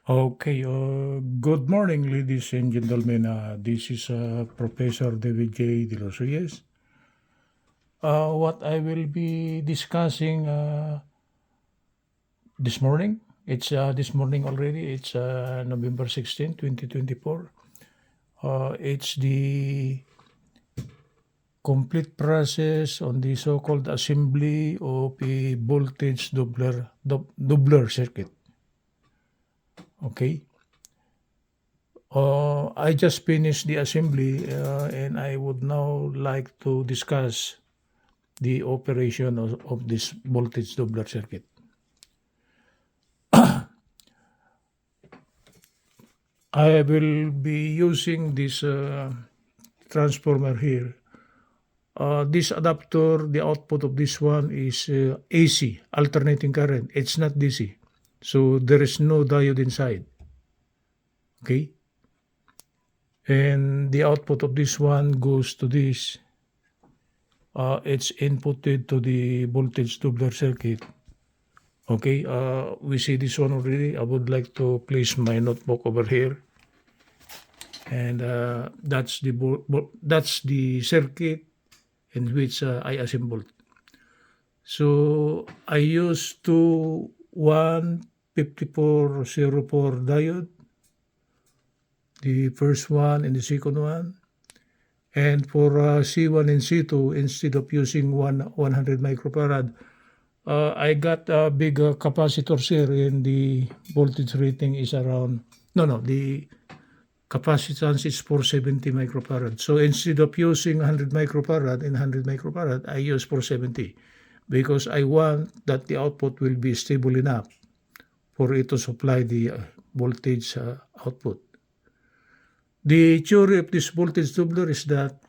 Okay, good morning, ladies and gentlemen. This is Professor David J. De Los Reyes. What I will be discussing this morning, it's this morning already, it's November 16, 2024. It's the complete process on the so-called assembly of a voltage doubler circuit. Okay. I just finished the assembly and I would now like to discuss the operation of this voltage doubler circuit. I will be using this transformer here. This adapter, the output of this one is AC, alternating current. It's not DC. So there is no diode inside. Okay. And the output of this one goes to this. It's inputted to the voltage doubler circuit. Okay, we see this one already. I would like to place my notebook over here, and that's the circuit in which I assembled. So I used two 15404 diode, the first one and the second one. And for C1 and C2, instead of using 100 microfarad, I got big capacitors here, and the voltage rating is around, the capacitance is 470 microfarad. So instead of using 100 microfarad and 100 microfarad, I use 470 because I want that the output will be stable enough for it to supply the voltage output. The theory of this voltage doubler is that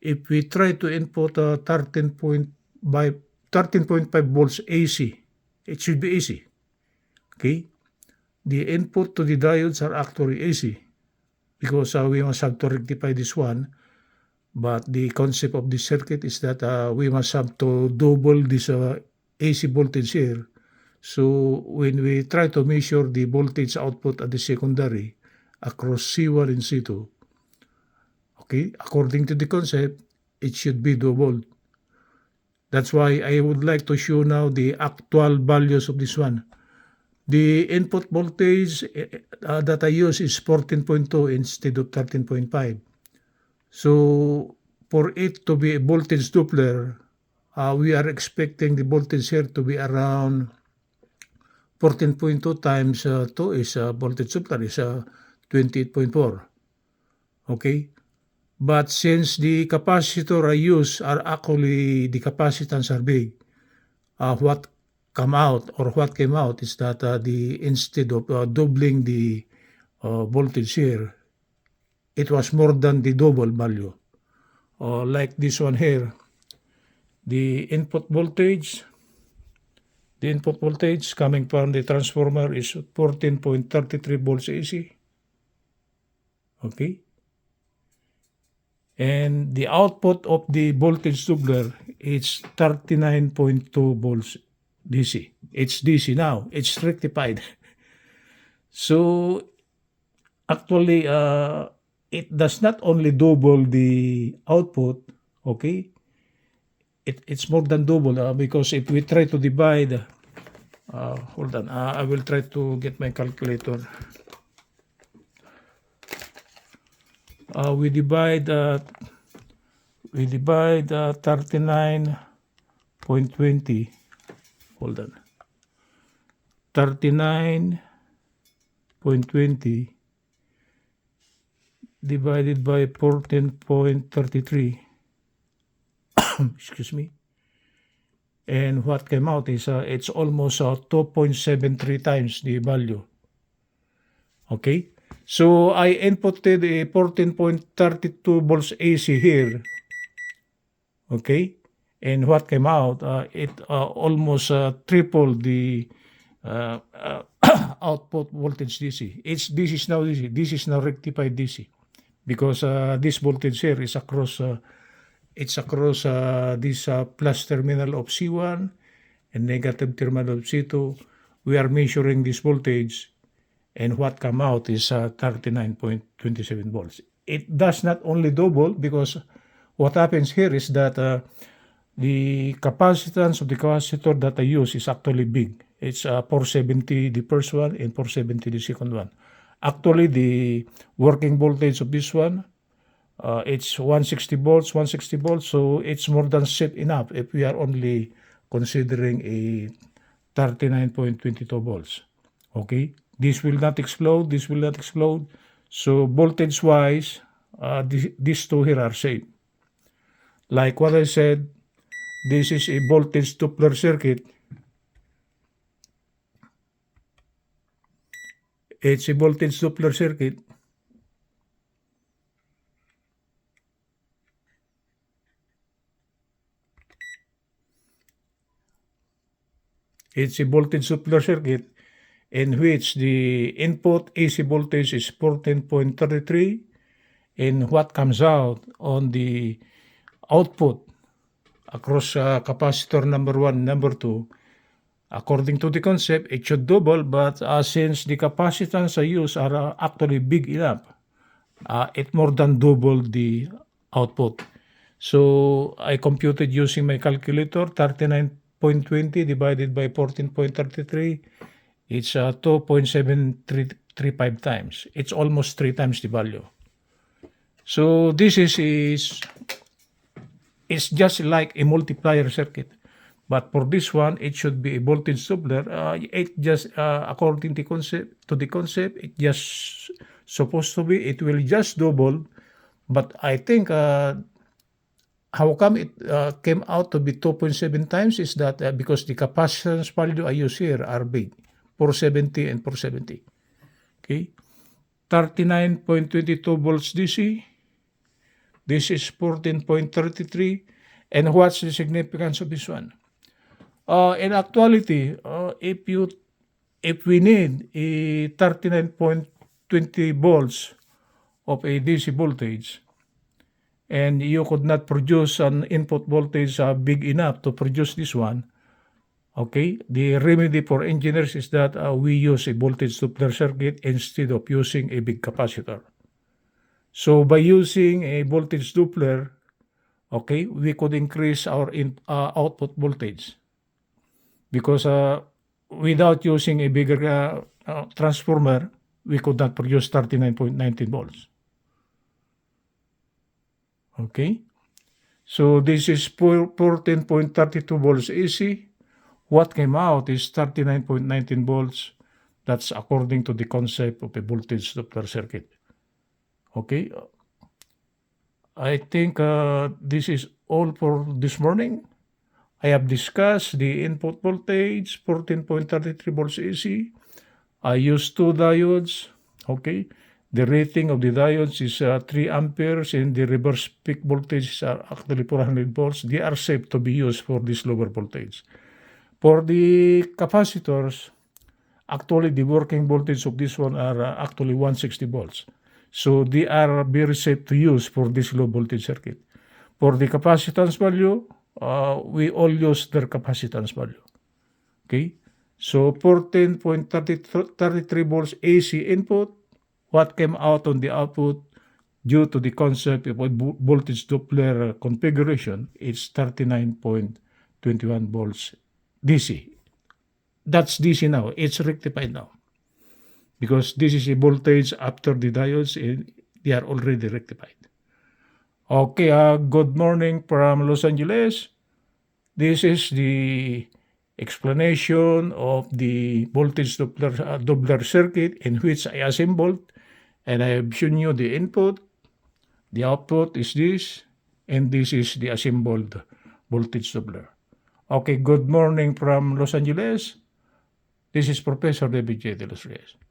if we try to input 13.5 volts AC, it should be AC. Okay? The input to the diodes are actually AC because we must have to rectify this one. But the concept of this circuit is that we must have to double this AC voltage here. So when we try to measure the voltage output at the secondary across C1 and C2, okay, according to the concept, it should be doubled. That's why I would like to show now the actual values of this one. The input voltage that I use is 14.2 instead of 13.5. So for it to be a voltage doubler, we are expecting the voltage here to be around 14.2 times 2 is voltage doubler is 28.4. Okay? But since the capacitor I use are actually, the capacitance are big, what came out is that instead of doubling the voltage here, it was more than the double value. Like this one here, the input voltage coming from the transformer is 14.33 volts AC. Okay. And the output of the voltage doubler is 39.2 volts DC. It's DC now. It's rectified. So actually, it does not only double the output, okay? It's more than double because if we try to divide, hold on, I will try to get my calculator. We divide 39.20. Hold on. 39.20 divided by 14.33. Excuse me. And what came out is it's almost 2.73 times the value. Okay? So I inputted a 14.32 volts AC here. Okay? And what came out, it almost tripled the output voltage DC. This is now DC. This is now rectified DC because this voltage here is across. It's across this plus terminal of C1 and negative terminal of C2. We are measuring this voltage, and what come out is 39.27 volts. It does not only double, because what happens here is that the capacitance of the capacitor that I use is actually big. It's 470 the first one and 470 the second one. Actually, the working voltage of this one, it's 160 volts, so it's more than safe enough if we are only considering a 39.22 volts. Okay, this will not explode, so voltage wise, these two here are safe. Like what I said, this is a voltage Doppler circuit. It's a voltage Doppler circuit. It's a voltage Doppler circuit in which the input AC voltage is 14.33, and what comes out on the output across capacitor number 1, number 2, according to the concept, it should double, but since the capacitance I use are actually big enough, it more than doubled the output. So I computed using my calculator, 39.20 divided by 14.33, it's 2.7335 times. It's almost 3 times the value. So this is it's just like a multiplier circuit. But for this one, it should be a voltage Doppler. It just, according to the concept, it just supposed to be, it will just double. But I think how come it came out to be 2.7 times is that because the capacitance value I use here are big, 470 and 470. Okay, 39.22 volts DC. This is 14.33. And what's the significance of this one? In actuality, if we need a 39.20 volts of a DC voltage, and you could not produce an input voltage big enough to produce this one, okay, the remedy for engineers is that we use a voltage Doppler circuit instead of using a big capacitor. So by using a voltage Doppler, okay, we could increase our output voltage. Because without using a bigger transformer, we could not produce 39.19 volts. Okay, so this is 14.32 volts AC. What came out is 39.19 volts. That's according to the concept of a voltage Doppler circuit. Okay, I think this is all for this morning. I have discussed the input voltage, 14.33 volts AC. I used 2 diodes. Okay, the rating of the diodes is 3 amperes, and the reverse peak voltage are actually 400 volts. They are safe to be used for this lower voltage. For the capacitors, actually the working voltage of this one are actually 160 volts. So they are very safe to use for this low voltage circuit. For the capacitance value, we all use their capacitance value. Okay, so 14.33 volts AC input. What came out on the output due to the concept of voltage Doppler configuration is 39.21 volts DC. That's DC now. It's rectified now. Because this is a voltage after the diodes, they are already rectified. Okay, good morning from Los Angeles. This is the explanation of the voltage Doppler circuit in which I assembled, and I have shown you the input. The output is this, and this is the assembled voltage Doppler. Okay, good morning from Los Angeles. This is Professor David J. De Los Reyes.